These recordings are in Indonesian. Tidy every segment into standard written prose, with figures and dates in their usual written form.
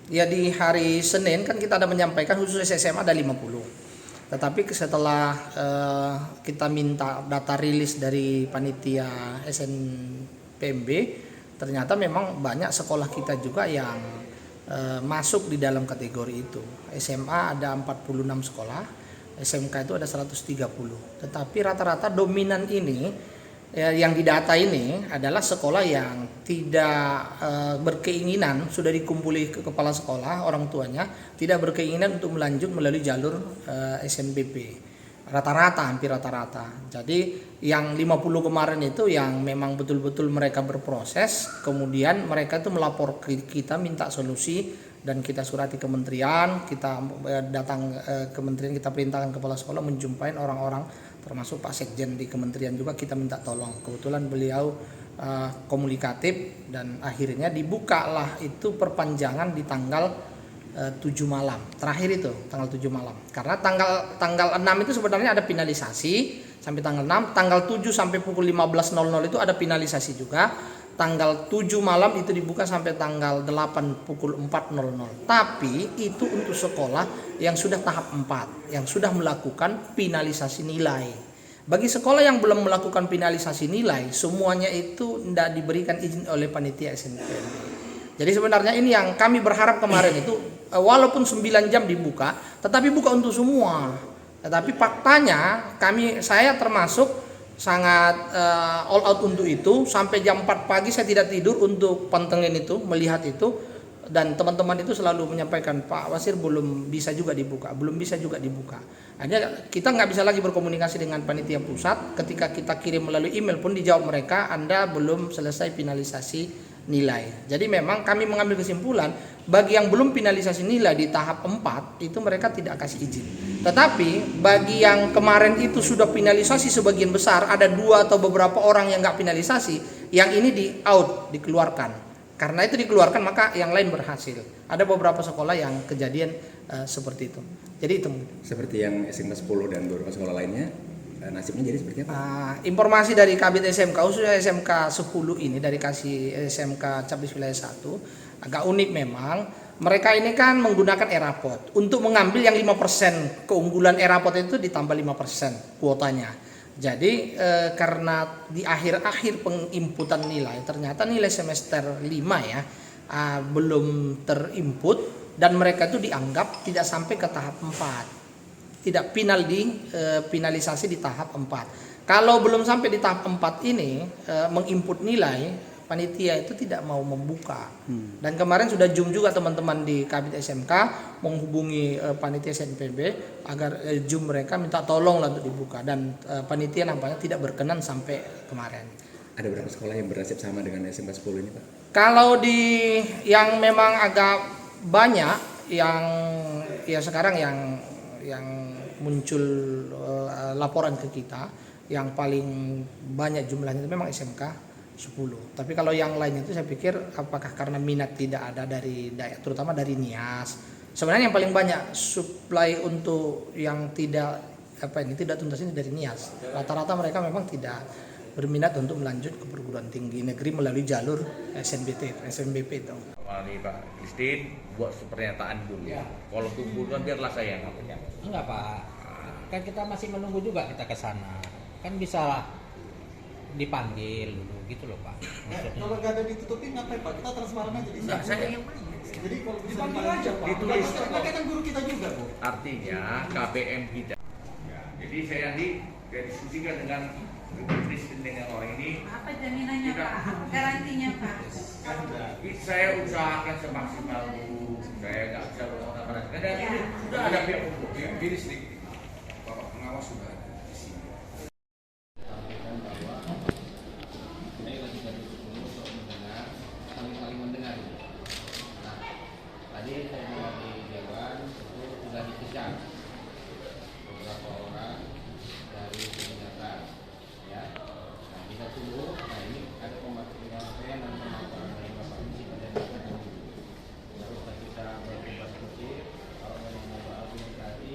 Ya di hari Senin kan kita ada menyampaikan khusus SMA ada 50. Tetapi setelah kita minta data rilis dari panitia SNPMB, ternyata memang banyak sekolah kita juga yang masuk di dalam kategori itu. SMA ada 46 sekolah, SMK itu ada 130. Tetapi rata-rata dominan ini yang didata ini adalah sekolah yang tidak berkeinginan, sudah dikumpuli ke kepala sekolah, orang tuanya tidak berkeinginan untuk melanjut melalui jalur SNBP. Rata-rata, hampir rata-rata. Jadi yang 50 kemarin itu yang memang betul-betul mereka berproses, kemudian mereka itu melapor ke kita minta solusi, dan kita surati kementerian, kita datang kementerian, kita perintahkan kepala sekolah menjumpai orang-orang, termasuk Pak Sekjen di kementerian juga kita minta tolong. Kebetulan beliau komunikatif dan akhirnya dibukalah itu perpanjangan di tanggal 7 malam. Terakhir itu tanggal 7 malam. Karena tanggal 6 itu sebenarnya ada finalisasi sampai tanggal 6, tanggal 7 sampai pukul 15.00 itu ada finalisasi juga. Tanggal 7 malam itu dibuka sampai tanggal 8 pukul 4.00. Tapi itu untuk sekolah yang sudah tahap 4, yang sudah melakukan finalisasi nilai. Bagi sekolah yang belum melakukan finalisasi nilai, semuanya itu tidak diberikan izin oleh panitia SNPMB. Jadi sebenarnya ini yang kami berharap kemarin itu, walaupun 9 jam dibuka, tetapi buka untuk semua. Tetapi faktanya saya termasuk sangat all out untuk itu. Sampai jam 4 pagi saya tidak tidur untuk pantengin itu, melihat itu. Dan teman-teman itu selalu menyampaikan, Pak Wasir belum bisa juga dibuka. Akhirnya kita nggak bisa lagi berkomunikasi dengan panitia pusat. Ketika kita kirim melalui email pun dijawab mereka, Anda belum selesai finalisasi nilai. Jadi memang kami mengambil kesimpulan, bagi yang belum finalisasi nilai di tahap 4 itu mereka tidak kasih izin. Tetapi bagi yang kemarin itu sudah finalisasi sebagian besar, ada 2 atau beberapa orang yang nggak finalisasi, yang ini di out, dikeluarkan. Karena itu dikeluarkan maka yang lain berhasil. Ada beberapa sekolah yang kejadian seperti itu. Jadi itu seperti yang SMK 10 dan beberapa sekolah lainnya, nasibnya jadi seperti apa? Informasi dari Kabit SMK, khususnya SMK 10 ini, dari kasih SMK Cabis Wilayah 1, agak unik memang. Mereka ini kan menggunakan Erapot. Untuk mengambil yang 5% keunggulan Erapot itu ditambah 5% kuotanya. Jadi karena di akhir-akhir penginputan nilai, ternyata nilai semester 5 ya belum terinput, dan mereka itu dianggap tidak sampai ke tahap 4. Tidak final finalisasi di tahap 4. Kalau belum sampai di tahap 4 ini menginput nilai, panitia itu tidak mau membuka. Dan kemarin sudah Zoom juga teman-teman di Kabit SMK menghubungi panitia SNPB agar Zoom mereka minta tolong lah untuk dibuka, dan panitia nampaknya tidak berkenan sampai kemarin. Ada berapa sekolah yang bernasib sama dengan SMK 10 ini, Pak? Kalau di yang memang agak banyak yang ya sekarang yang muncul laporan ke kita, yang paling banyak jumlahnya itu memang SMK 10. Tapi kalau yang lainnya itu saya pikir apakah karena minat tidak ada dari daerah, terutama dari Nias. Sebenarnya yang paling banyak supply untuk yang tidak tuntas ini dari Nias. Rata-rata mereka memang tidak berminat untuk melanjut ke perguruan tinggi negeri melalui jalur SNBP itu. Mari Pak Kristin buat pernyataan dulu. Ya. Kalau tunggu kan biarlah saya yang namanya. Enggak Pak, kan kita masih menunggu juga kita ke sana. Kan bisa dipanggil dulu gitu loh Pak. Kalau nggak ada ditutupin ngapain Pak? Kita transparan aja di Nah, saya yang mana? Jadi kalau bisa dipanggil aja Pak. Ditulis. Mereka kan guru kita juga Bu. Artinya KBM kita. Ya, jadi saya nanti diskusikan dengan Kristin dengan orang ini. Apa jaminannya Pak? Garantinya Pak? Saya usahakan semaksimal dulu. Saya nggak bisa berkomunikasi. Karena ini sudah ada pihak hukum. Gini sedikit. Bapak pengawas sudah ada di sini. Tadi saya melihat di Dewan itu sudah dikejar beberapa orang dari senjata, ya. Nah kita tunggu. Nah ini ada pembatasan dan pemaparan dari Bapak Misi dan terus kita berdiskusi kalau memang ada argumentasi.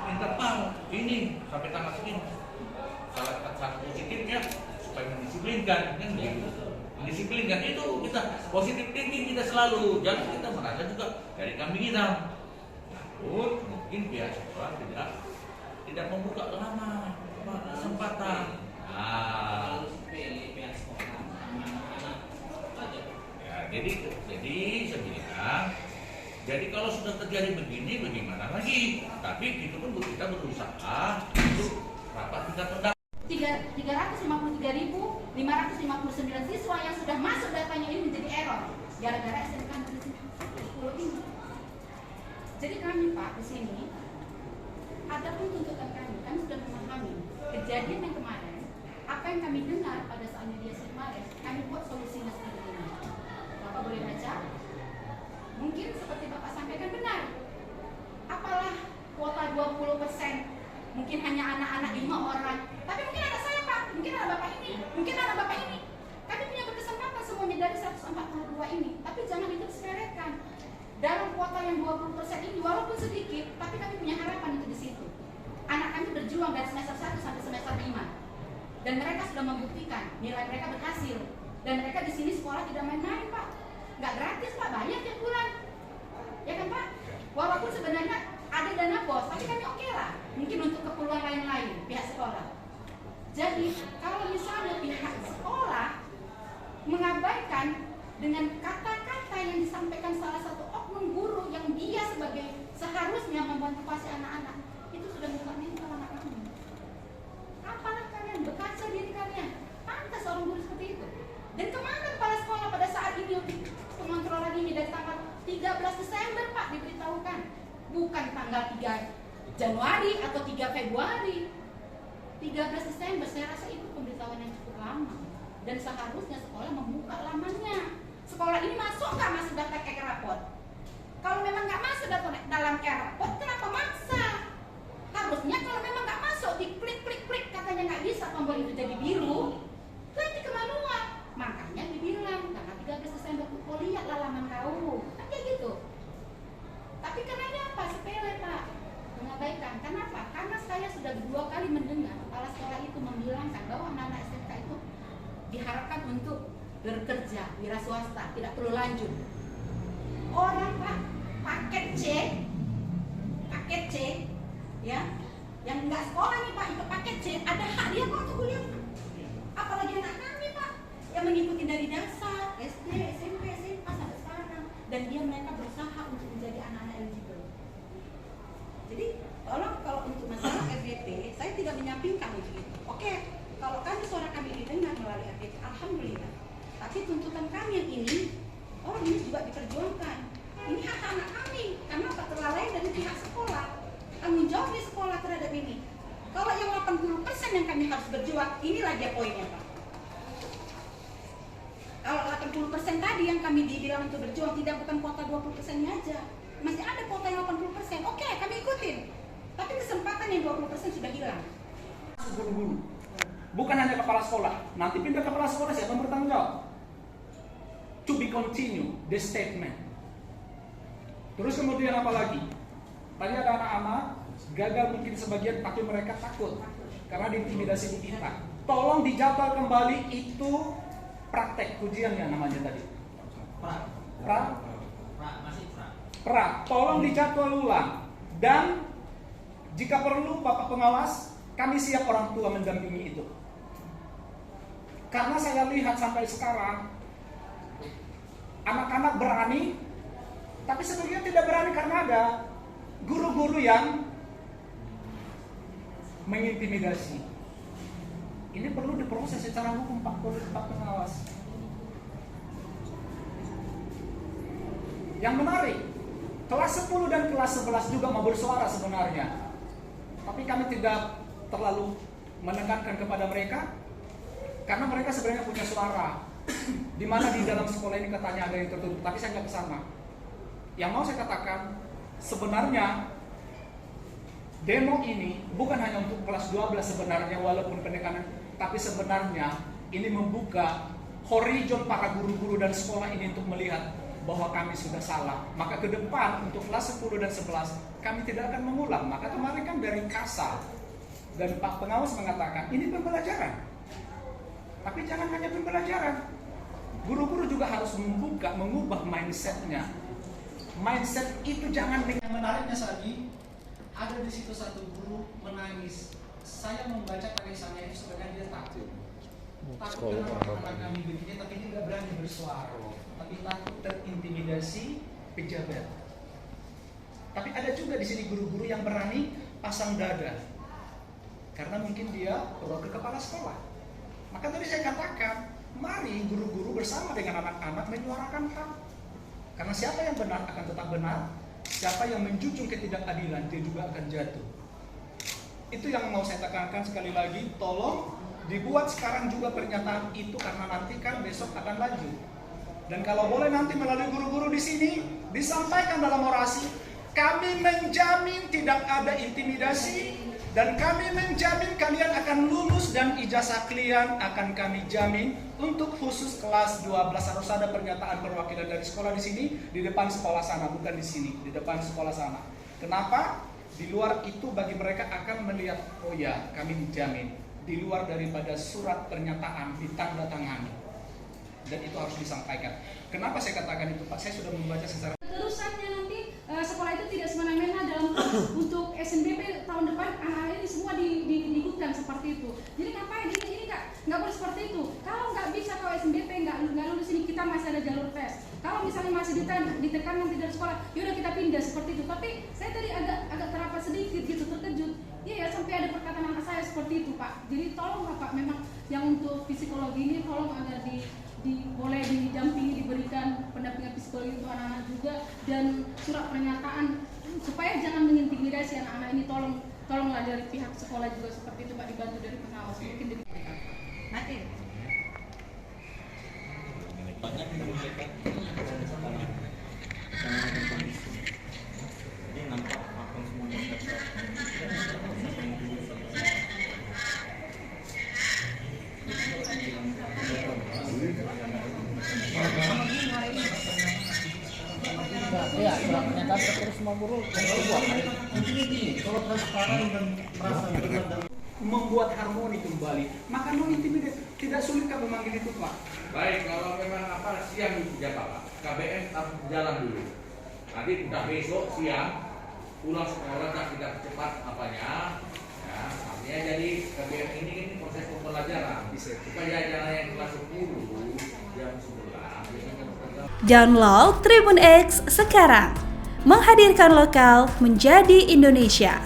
Minta tahu ini sampai tanggal segini. Salah satu positifnya supaya mendisiplinkan kan gitu. Mendisiplinkan itu kita positif thinking kita selalu, jangan kita merasa ada juga dari kambing hitam. Namun mungkin pihak sekolah tidak membuka lama kesempatan. Nah, ya, jadi saya bilang, jadi kalau sudah terjadi begini, bagaimana lagi? Tapi itu pun kita berusaha untuk rapat tingkat pendapat. 353.559 siswa yang sudah masuk datanya ini menjadi error gara-gara SMK 10 ini. Jadi kami Pak di sini ada pun tuntutan kami sudah memahami kejadian yang kemarin, apa yang kami dengar pada saat mediasi kemarin, kami buat solusinya seperti ini. Bapak boleh baca? Mungkin seperti Bapak sampaikan benar. Apalah kuota 20%, mungkin hanya anak-anak 5 orang, tapi mungkin ada saya Pak, mungkin ada Bapak ini, mungkin ada Bapak ini. Kami punya berkesempatan semuanya dari 142 ini, tapi jangan itu disepelekan. Dalam kuota yang 20% ini walaupun sedikit, tapi kami punya harapan itu di situ. Anak kami berjuang dari semester 1 sampai semester 5. Dan mereka sudah membuktikan nilai mereka berhasil. Dan mereka di sini sekolah tidak main-main Pak. Nggak gratis Pak, bayar tiap bulan. Ya kan Pak? Walaupun sebenarnya ada dana bos, tapi kami oke lah. Mungkin untuk keperluan lain-lain pihak sekolah. Jadi kalau misalnya pihak sekolah mengabaikan dengan kata-kata yang disampaikan salah satu oknum guru yang dia sebagai seharusnya memotivasi anak-anak, itu sudah bukan mental anak kami. Apalah kalian, berkaca diri kalian, pantas orang guru seperti itu. Dan kemana kepala sekolah pada saat ini pengontrolan ini dari tanggal 13 Desember Pak diberitahukan, bukan tanggal 3 Januari atau 3 Februari. 13 Desember, saya rasa itu pemberitahuan yang cukup lama. Dan seharusnya sekolah membuka lamannya. Sekolah ini masuk nggak masuk daftar rapot? Kalau memang nggak masuk dalam rapot, kenapa maksa? Harusnya kalau memang nggak masuk, di klik katanya nggak bisa tombol itu jadi biru, ganti ke manual. Makanya dibilang tanggal 13 Desember tuh, oh lihatlah laman kau, kan kayak gitu. Tapi kenanya apa? Sepele Pak, mengabaikan. Kenapa? Karena saya sudah 2 kali mendengar kepala sekolah itu membilangkan bahwa anak-anak SMK itu diharapkan untuk bekerja wira swasta, tidak perlu lanjut. Orang Pak, paket C, ya, yang nggak sekolah nih Pak, itu paket C, ada hak dia kok untuk kuliah. Apalagi anak kami Pak, yang mengikuti dari dasar, SD, SMP, SMA sampai sekarang, dan mereka berusaha untuk menjadi anak-anak eligible. Jadi tolong kalau untuk masalah RDP, saya tidak menyampingkan untuk itu. Oke, kalau suara kami didengar melalui RDP, alhamdulillah. Tapi tuntutan kami yang ini, ini juga diperjuangkan. Ini hak anak kami, karena kelalaian dari pihak sekolah. Tanggung jawab di sekolah terhadap ini. Kalau yang 80% yang kami harus berjuang, inilah dia poinnya Pak. Kalau 80% tadi yang kami dibilang untuk berjuang, tidak bukan kuota 20%-nya aja. Masih ada kuota yang 80%. Oke, kami ikutin. Tapi kesempatan yang 20% sudah hilang. Guru-guru, bukan hanya kepala sekolah. Nanti pindah kepala sekolah siapa yang bertanggung jawab? To be continue the statement. Terus kemudian apa lagi? Tadi ada anak-anak gagal mungkin sebagian, tapi mereka takut karena diintimidasi di kita. Tolong dijadwal kembali itu praktek ujiannya namanya tadi. Pra. Tolong dijadwal ulang. Dan jika perlu Bapak pengawas, kami siap orang tua mendampingi itu. Karena saya lihat sampai sekarang anak-anak berani, tapi sebenarnya tidak berani karena ada guru-guru yang mengintimidasi. Ini perlu diproses secara hukum Pak pengawas. Yang menarik, kelas 10 dan kelas 11 juga mau bersuara sebenarnya. Tapi kami tidak terlalu menekankan kepada mereka karena mereka sebenarnya punya suara. Di mana di dalam sekolah ini katanya ada yang tertutup, tapi saya nggak kesana. Yang mau saya katakan, sebenarnya demo ini bukan hanya untuk kelas 12 sebenarnya, walaupun penekanan, tapi sebenarnya ini membuka horizon para guru-guru dan sekolah ini untuk melihat bahwa kami sudah salah. Maka ke depan untuk kelas 10 dan 11 kami tidak akan mengulang. Maka kemarin kan dari Kasal dan Pak Pengawas mengatakan ini pembelajaran. Tapi jangan hanya pembelajaran. Guru-guru juga harus mengubah mindsetnya. mindset itu jangan. Yang menariknya Sadi, ada di situ satu guru menangis. Saya membaca tangisannya itu sebenarnya dia takut kenapa anak kami begini, tapi dia tidak berani bersuara, tapi takut terintimidasi pejabat. Tapi ada juga di sini guru-guru yang berani pasang dada, karena mungkin dia perlu ke kepala sekolah. Maka tadi saya katakan, mari guru-guru bersama dengan anak-anak menyuarakan hak. Karena siapa yang benar akan tetap benar, siapa yang menjunjung ketidakadilan dia juga akan jatuh. Itu yang mau saya tekankan sekali lagi, tolong dibuat sekarang juga pernyataan itu, karena nanti kan besok akan lanjut. Dan kalau boleh nanti melalui guru-guru di sini disampaikan dalam orasi, kami menjamin tidak ada intimidasi, dan kami menjamin kalian akan lulus dan ijazah kalian akan kami jamin untuk khusus kelas 12. Harus ada pernyataan perwakilan dari sekolah di sini, di depan sekolah sana, bukan di sini, di depan sekolah sana. Kenapa? Di luar itu bagi mereka akan melihat, oh ya, kami dijamin. Di luar daripada surat pernyataan ditandatangani. Dan itu harus disampaikan. Kenapa saya katakan itu, Pak? Saya sudah membaca secara Terusannya nanti sekolah itu tidak semena-mena dalam untuk SNBP tahun depan anak-anak ini semua diikutkan seperti itu. Jadi ngapain ini nggak boleh seperti itu. Kalau nggak bisa, kalau SNBP nggak lulus ini, kita masih ada jalur tes. Kalau misalnya masih ditekan nanti dari sekolah, yaudah kita pindah seperti itu. Tapi saya tadi agak terapat sedikit gitu, terkejut. Iya ya, sampai ada perkataan anak saya seperti itu, Pak. Jadi tolong Pak, memang yang untuk psikologi ini tolong agar boleh didampingi, diberikan pendampingan psikologi untuk anak-anak juga, dan surat pernyataan supaya jangan mengintimidasi anak-anak ini. Tolonglah dari pihak sekolah juga seperti itu, Pak, dibantu dari pengawas mungkin dari nanti. Banyak memberikan ini nampak akun semuanya Iya, surat pernyataan terus semua guru kalau transparan dan merasa benar dan membuat harmoni kembali. Maka no intimidasi, tidak sulit kan memanggil itu, Pak. Baik, kalau memang siang itu siapa Pak? KBM harus jalan dulu. Nanti udah besok siang pulang sekolah kita cepat apanya. Ya, artinya jadi KBM ini proses pembelajaran. Supaya jalan yang kelas 10 jam 11. Download Tribun X sekarang. Menghadirkan lokal menjadi Indonesia.